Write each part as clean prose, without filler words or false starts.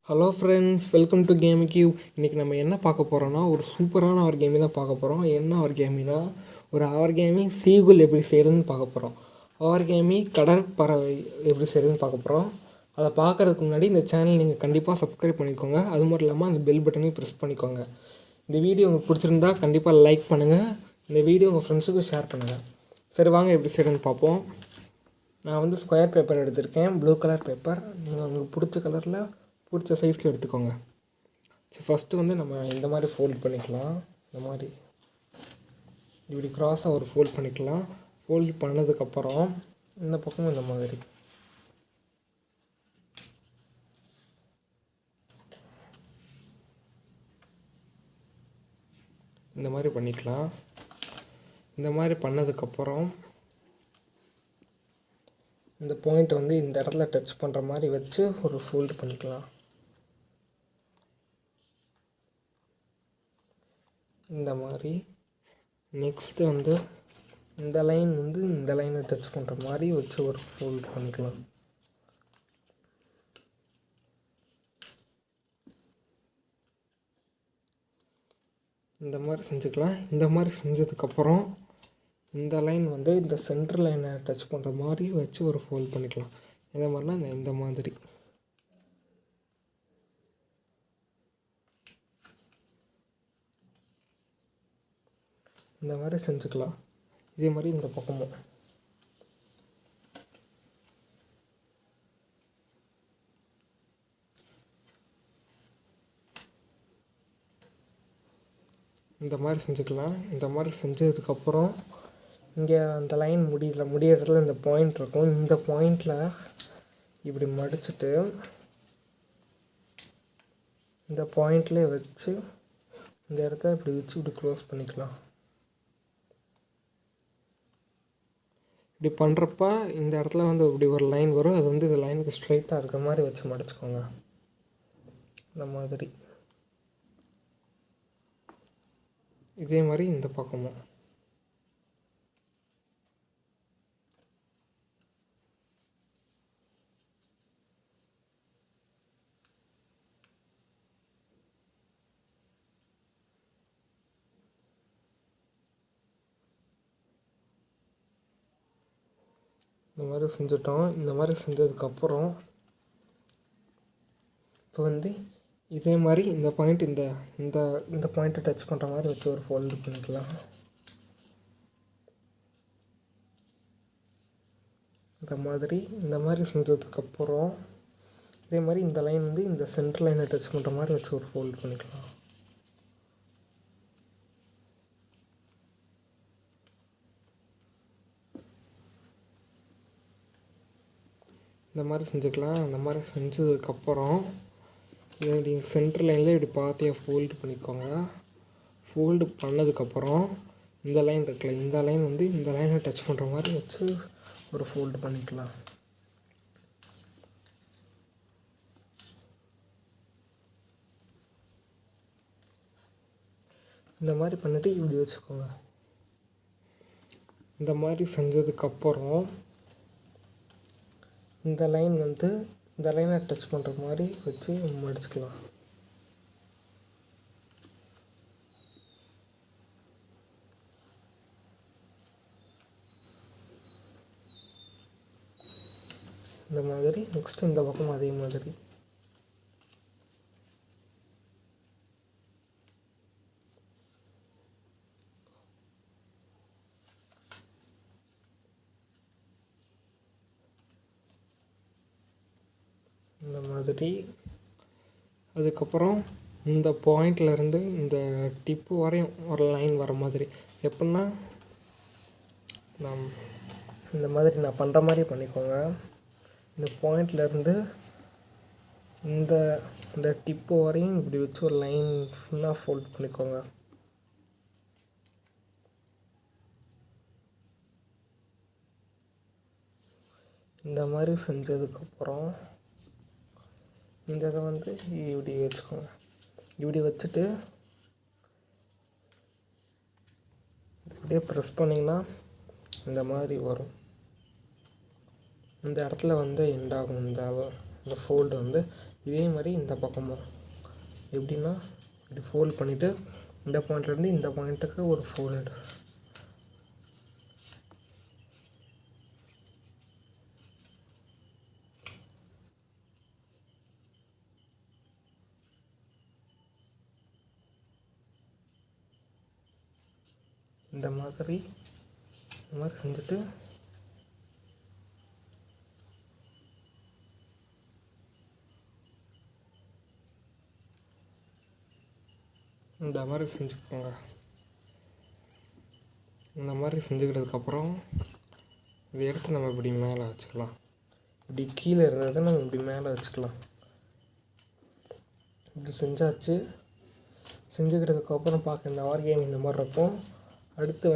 Hello friends, welcome to கேமி கியூ. இன்றைக்கி நம்ம என்ன பார்க்க போகிறோன்னா ஒரு சூப்பரான ஆர்கேமி தான் பார்க்க போகிறோம். என்ன ஆர்கேமினா, ஒரு ஆர்கேமி சீகுல் எப்படி செய்கிறதுன்னு பார்க்க போகிறோம். ஆர்கேமி கடற்பறவை எப்படி செய்கிறதுன்னு பார்க்க போகிறோம். அதை பார்க்குறதுக்கு முன்னாடி இந்த சேனல் நீங்கள் கண்டிப்பாக சப்ஸ்கிரைப் பண்ணிக்கோங்க. அது மட்டும் இல்லாமல் அந்த பெல் பட்டனையும் ப்ரெஸ் பண்ணிக்கோங்க. இந்த வீடியோ உங்களுக்கு பிடிச்சிருந்தா கண்டிப்பாக லைக் பண்ணுங்கள். இந்த வீடியோ உங்கள் ஃப்ரெண்ட்ஸுக்கு ஷேர் பண்ணுங்கள். சரி, வாங்க எப்படி செய்கிறதுன்னு பார்ப்போம். நான் ஸ்கொயர் பேப்பர் எடுத்திருக்கேன், ப்ளூ கலர் பேப்பர். நீங்கள் உங்களுக்கு பிடிச்ச கலரில் பிடிச்ச சைஸில் எடுத்துக்கோங்க. சரி, ஃபஸ்ட்டு நம்ம இந்த மாதிரி ஃபோல்ட் பண்ணிக்கலாம். இந்த மாதிரி இப்படி க்ராஸாக ஒரு ஃபோல்ட் பண்ணிக்கலாம். ஃபோல்ட் பண்ணதுக்கப்புறம் இந்த பக்கம் இந்த மாதிரி பண்ணிக்கலாம். இந்த மாதிரி பண்ணதுக்கப்புறம் இந்த பாயிண்ட் இந்த இடத்துல டச் பண்ணுற மாதிரி வச்சு ஒரு ஃபோல்டு பண்ணிக்கலாம். இந்த மாதிரி நெக்ஸ்ட்டு இந்த லைன் இந்த லைனை டச் பண்ணுற மாதிரி வச்சு ஒரு ஃபோல்டு பண்ணிக்கலாம். இந்த மாதிரி செஞ்சுக்கலாம். இந்த மாதிரி செஞ்சதுக்கப்புறம் இந்த லைன் இந்த சென்டர் லைனை டச் பண்ணுற மாதிரி வச்சு ஒரு ஃபோல்ட் பண்ணிக்கலாம். இந்த மாதிரினா இந்த மாதிரி செஞ்சுக்கலாம். இதே மாதிரி இந்த பக்கமும் இந்த மாதிரி செஞ்சுக்கலாம். இந்த மாதிரி செஞ்சதுக்கப்புறம் இங்கே அந்த லைன் முடியறதுல இந்த பாயிண்ட் இருக்கும். இந்த பாயிண்டில் இப்படி மடிச்சுட்டு இந்த பாயிண்ட்லேயே வச்சு இந்த இடத்த இப்படி வச்சு இப்படி க்ளோஸ் பண்ணிக்கலாம். இப்படி பண்ணுறப்ப இந்த இடத்துல இப்படி ஒரு லைன் வரும். அது இந்த லைனுக்கு ஸ்ட்ரைட்டாக இருக்கிற மாதிரி வச்சு மடிச்சுக்கோங்க. இந்த மாதிரி இதே மாதிரி இந்த பக்கமும் இந்த மாதிரி செஞ்சுட்டோம். இந்த மாதிரி செஞ்சதுக்கப்புறம் இப்போ இதே மாதிரி இந்த பாயிண்ட் இந்த இந்த பாயிண்ட்டை டச் பண்ணுற மாதிரி வச்சு ஒரு ஃபோல்டு பண்ணிக்கலாம். இந்த மாதிரி செஞ்சதுக்கப்புறம் இதே மாதிரி இந்த லைன் இந்த சென்டர் லைனை டச் பண்ணுற மாதிரி வச்சு ஒரு ஃபோல்டு பண்ணிக்கலாம். இந்த மாதிரி செஞ்சுக்கலாம். இந்த மாதிரி செஞ்சதுக்கப்புறம் இப்படி சென்டர் லைனில் இப்படி பார்த்தியாக ஃபோல்டு பண்ணிக்கோங்க. ஃபோல்டு பண்ணதுக்கப்புறம் இந்த லைன் இருக்குல்ல, இந்த லைன் இந்த லைனை டச் பண்ணுற மாதிரி வச்சு ஒரு ஃபோல்டு பண்ணிக்கலாம். இந்த மாதிரி பண்ணிவிட்டு இப்படி வச்சுக்கோங்க. இந்த மாதிரி செஞ்சதுக்கப்புறம் இந்த லைன் இந்த லைனை டச் பண்ணுற மாதிரி வச்சு மடிச்சுக்கலாம். இந்த மாதிரி நெக்ஸ்ட்டு இந்த பக்கம் அதே மாதிரி இந்த மாதிரி. அதுக்கப்புறம் இந்த பாயிண்ட்லேருந்து இந்த டிப்பு வரையும் ஒரு லைன் வர மாதிரி, எப்படின்னா இந்த மாதிரி நான் பண்ணுற மாதிரி பண்ணிக்கோங்க. இந்த பாயிண்ட்லேருந்து இந்த இந்த டிப்பு வரையும் இப்படி வச்சு ஒரு லைன் ஃபுல்லாக ஃபோல்ட் பண்ணிக்கோங்க. இந்த மாதிரி செஞ்சதுக்கப்புறம் இந்த இதை இப்படி வச்சுக்கோங்க. இப்படி வச்சுட்டு இப்படியே ப்ரெஸ் பண்ணிங்கன்னா இந்த மாதிரி வரும். இந்த இடத்துல எண்ட் ஆகும் இந்த ஃபோல்டு வந்து இதே மாதிரி இந்த பக்கமும் எப்படின்னா இப்படி ஃபோல்ட் பண்ணிவிட்டு இந்த பாயிண்ட்லேருந்து இந்த பாயிண்ட்டுக்கு ஒரு ஃபோல்டு. இந்த மாதிரி செஞ்சுட்டு இந்த மாதிரி செஞ்சுக்கோங்க. இந்த மாதிரி செஞ்சுக்கிட்டதுக்கப்புறம் இதை எடுத்து நம்ம இப்படி மேலே வச்சுக்கலாம். இப்படி கீழே இருந்ததை நம்ம இப்படி மேலே வச்சுக்கலாம். இப்படி செஞ்சாச்சு. செஞ்சுக்கிட்டதுக்கப்புறம் பார்க்க இந்த ஆர்கேம் இந்த மாதிரி இருக்கும். அடுத்து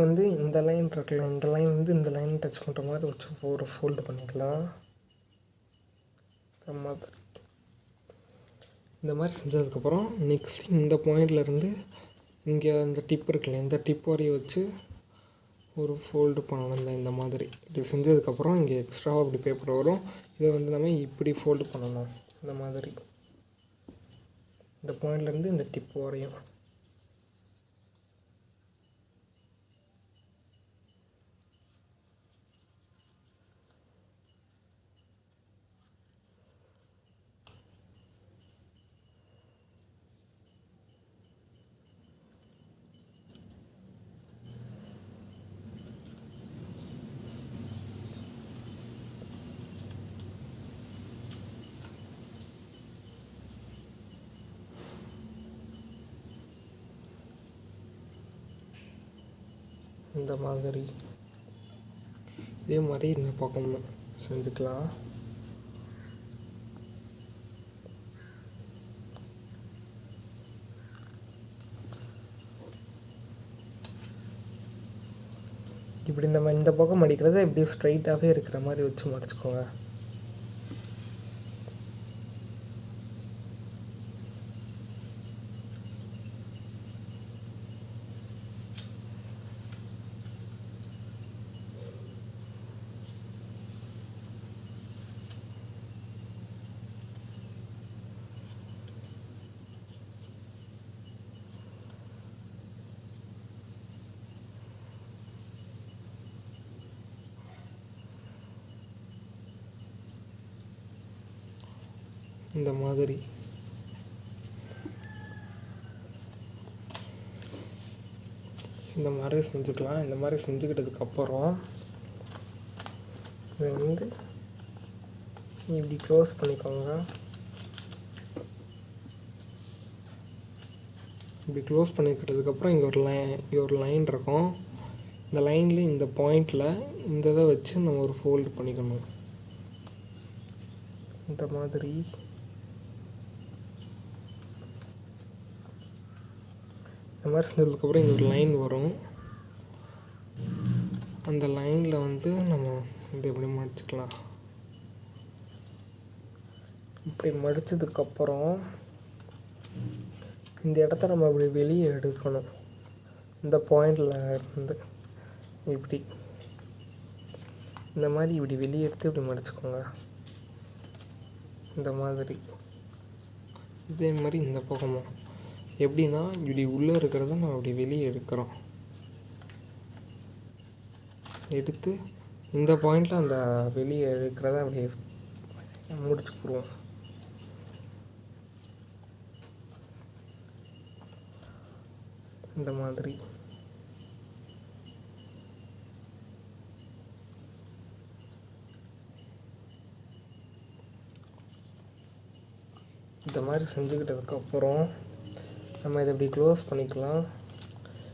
வந்து இந்த லைன் இருக்குல்ல, இந்த லைன் வந்து இந்த லைன் டச் பண்ணுற மாதிரி வச்சு ஒரு ஃபோல்டு பண்ணிக்கலாம். இந்த மாதிரி செஞ்சதுக்கப்புறம் நெக்ஸ்ட் இந்த பாயிண்ட்லேருந்து இங்கே இந்த டிப் இருக்குல்ல, இந்த டிப் வரையும் வச்சு ஒரு ஃபோல்டு பண்ணணும். இந்த மாதிரி இது செஞ்சதுக்கப்புறம் இங்கே எக்ஸ்ட்ராவாக இப்படி பேப்பர் வரும். இதை வந்து நம்ம இப்படி ஃபோல்டு பண்ணணும். இந்த மாதிரி இந்த பாயிண்ட்லேருந்து இந்த டிப் வரையும். இந்த மாதிரி இதே மாதிரி இந்த பக்கம் செஞ்சுக்கலாம். இப்படி நம்ம இந்த பக்கம் மடிக்கிறத இப்படி ஸ்ட்ரைட்டாகவே இருக்கிற மாதிரி வச்சு மடிச்சுக்கோங்க. இந்த மாதிரி செஞ்சுக்கலாம். இந்த மாதிரி செஞ்சுக்கிட்டதுக்கப்புறம் இதை வந்து இப்படி க்ளோஸ் பண்ணிக்கோங்க. இப்படி க்ளோஸ் பண்ணிக்கிட்டதுக்கப்புறம் இங்கே ஒரு லைன் இருக்கும். இந்த லைனில் இந்த பாயிண்டில் இந்த இதை வச்சு நம்ம ஒரு ஃபோல்டு பண்ணிக்கணும். இந்த மாதிரி செஞ்சதுக்கப்புறம் இங்கே ஒரு லைன் வரும். அந்த லைனில் வந்து நம்ம இது எப்படி மடிச்சுக்கலாம். இப்படி மடித்ததுக்கப்புறம் இந்த இடத்த நம்ம இப்படி வெளியே எடுக்கணும். இந்த பாயிண்டில் இருந்து இப்படி இந்த மாதிரி இப்படி வெளியே எடுத்து இப்படி மடிச்சுக்கோங்க. இந்த மாதிரி இதே மாதிரி இந்த பக்கமும் எப்படின்னா இப்படி உள்ளே இருக்கிறத நம்ம அப்படி வெளியே எடுக்கிறோம். எடுத்து இந்த பாயிண்டில் அந்த வெளியே எடுக்கிறத அப்படியே முடிச்சுக்குருவோம். இந்த மாதிரி செஞ்சுக்கிட்டதுக்கப்புறம் நம்ம இதை இப்படி க்ளோஸ் பண்ணிக்கலாம்.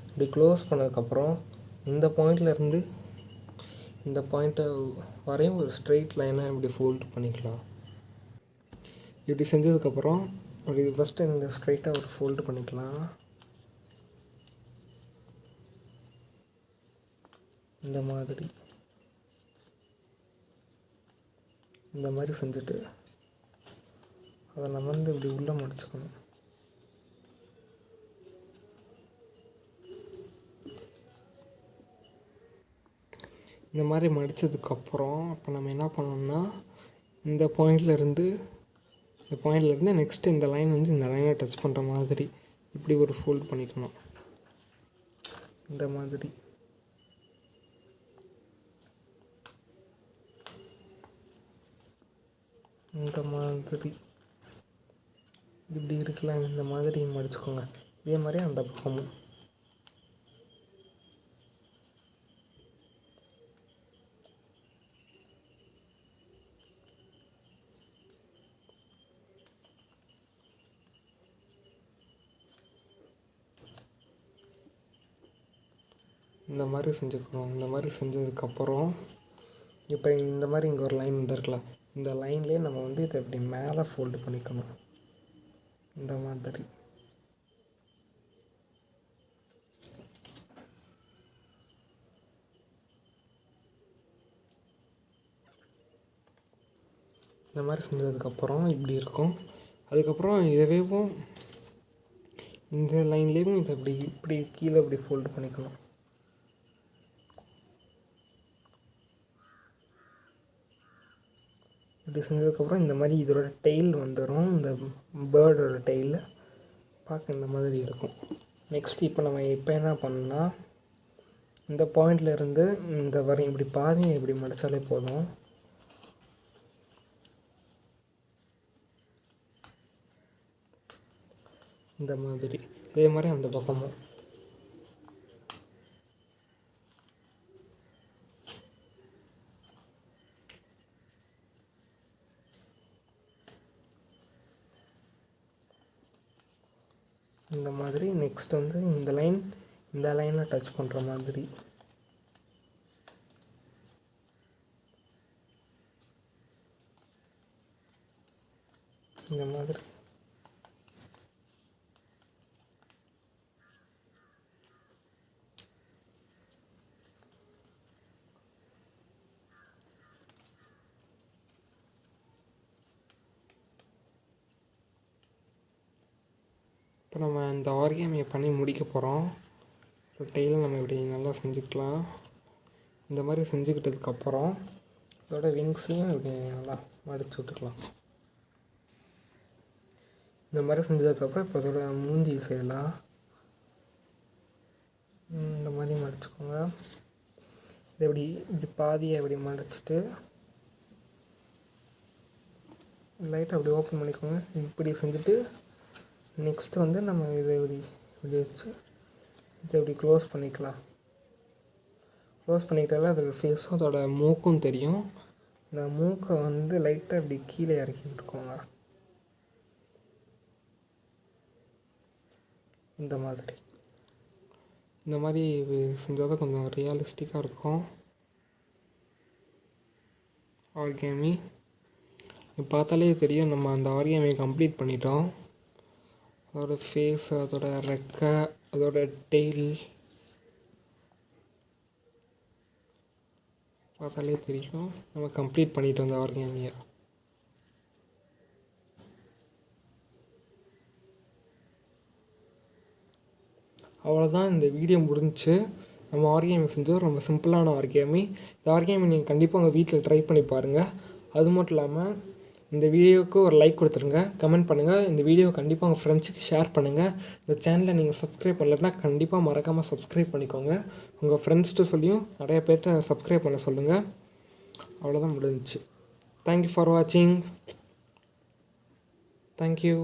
இப்படி க்ளோஸ் பண்ணதுக்கப்புறம் இந்த பாயிண்ட்லேருந்து இந்த பாயிண்ட்டை வரையும் ஒரு ஸ்ட்ரெயிட் லைனாக இப்படி ஃபோல்டு பண்ணிக்கலாம். இப்படி செஞ்சதுக்கப்புறம் அப்படி ஃபஸ்ட்டு இந்த ஸ்ட்ரெயிட்டாக ஒரு ஃபோல்டு பண்ணிக்கலாம். இந்த மாதிரி செஞ்சுட்டு அதை நம்ம வந்து இப்படி உள்ளே மடிச்சுக்கணும். இந்த மாதிரி மடித்ததுக்கப்புறம் இப்போ நம்ம என்ன பண்ணோம்னா இந்த பாயிண்ட்லேருந்து நெக்ஸ்ட்டு இந்த லைன் வந்து இந்த லைனை டச் பண்ணுற மாதிரி இப்படி ஒரு ஃபோல்ட் பண்ணிக்கணும். இந்த மாதிரி இப்படி இருக்கலாம். இந்த மாதிரி மடிச்சுக்கோங்க. இதே மாதிரி அந்த பக்கமும் இந்த மாதிரி செஞ்சுக்கணும். இந்த மாதிரி செஞ்சதுக்கப்புறம் இப்போ இந்த மாதிரி இங்கே ஒரு லைன் வந்துருக்கலாம். இந்த லைன்லேயே நம்ம வந்து இதை இப்படி மேலே ஃபோல்டு பண்ணிக்கணும். இந்த மாதிரி இந்த மாதிரி செஞ்சதுக்கப்புறம் இப்படி இருக்கும். அதுக்கப்புறம் இதவேவும் இந்த லைன்லேயும் இதை இப்படி கீழே இப்படி ஃபோல்டு பண்ணிக்கணும். இப்படி செஞ்சதுக்கப்புறம் இந்த மாதிரி இதோட டெயில் வந்துடும். இந்த பேர்டோட டெயில் பார்க்க இந்த மாதிரி இருக்கும். நெக்ஸ்ட் இப்போ நம்ம என்ன பண்ணோம்னா இந்த பாயிண்ட்லேருந்து இந்த வரை இப்படி பாதியை இப்படி மடித்தாலே போதும். இந்த மாதிரி இதே மாதிரி அந்த பக்கமும் இந்த மாதிரி. நெக்ஸ்ட் வந்து இந்த லைனில் டச் பண்ணுற மாதிரி இந்த மாதிரி இப்போ நம்ம இந்த ஆரிகாமியை பண்ணி முடிக்க போகிறோம். இப்போ டெய்லை நம்ம இப்படி நல்லா செஞ்சுக்கலாம். இந்த மாதிரி செஞ்சுக்கிட்டதுக்கப்புறம் இதோட விங்ஸையும் இப்படி நல்லா மடித்து விட்டுக்கலாம். இந்த மாதிரி செஞ்சதுக்கப்புறம் இப்போ இதோட மூஞ்சி செய்யலாம். இந்த மாதிரி மடிச்சுக்கோங்க. இதை இப்படி பாதியை இப்படி மடிச்சுட்டு லைட்டாக அப்படி ஓப்பன் பண்ணிக்கோங்க. இப்படி செஞ்சுட்டு நெக்ஸ்ட்டு வந்து நம்ம இதை இப்படி வச்சு இதை இப்படி க்ளோஸ் பண்ணிக்கலாம். க்ளோஸ் பண்ணிக்கிட்டாலே அதோடய ஃபேஸும் அதோட மூக்கும் தெரியும். இந்த மூக்கை வந்து லைட்டாக இப்படி கீழே இறக்கி விட்டுக்கோங்க. இந்த மாதிரி செஞ்சால் தான் கொஞ்சம் ரியலிஸ்டிக்காக இருக்கும் ஆரிகாமி. பார்த்தாலே தெரியும் நம்ம அந்த ஆரிகாமியை கம்ப்ளீட் பண்ணிட்டோம். அதோட ஃபேஸ், அதோட ரெக்கை, அதோட டெய்ல் பார்த்தாலே தெரியும் நம்ம கம்ப்ளீட் பண்ணிட்டோம் அந்த ஆரிகாமியை. அவ்வளோதான், இந்த வீடியோ முடிஞ்சிச்சு. நம்ம ஆரிகாமி செஞ்சோம். ரொம்ப சிம்பிளான ஆரிகாமி. இந்த ஆரிகாமி நீங்கள் கண்டிப்பாக உங்கள் வீட்டில் ட்ரை பண்ணி பாருங்கள். அது மட்டும் இல்லாமல் இந்த வீடியோவுக்கு ஒரு லைக் கொடுத்துருங்க, கமெண்ட் பண்ணுங்கள். இந்த வீடியோ கண்டிப்பாக உங்கள் ஃப்ரெண்ட்ஸுக்கு ஷேர் பண்ணுங்கள். இந்த சேனலை நீங்கள் சப்ஸ்கிரைப் பண்ணலைன்னா கண்டிப்பாக மறக்காமல் சப்ஸ்கிரைப் பண்ணிக்கோங்க. உங்கள் ஃப்ரெண்ட்ஸ்கிட்ட சொல்லியும் நிறைய பேர்கிட்ட சப்ஸ்கிரைப் பண்ண சொல்லுங்கள். அவ்வளோதான், முடிஞ்சிச்சு. தேங்க்யூ ஃபார் வாட்சிங். தேங்க்யூ.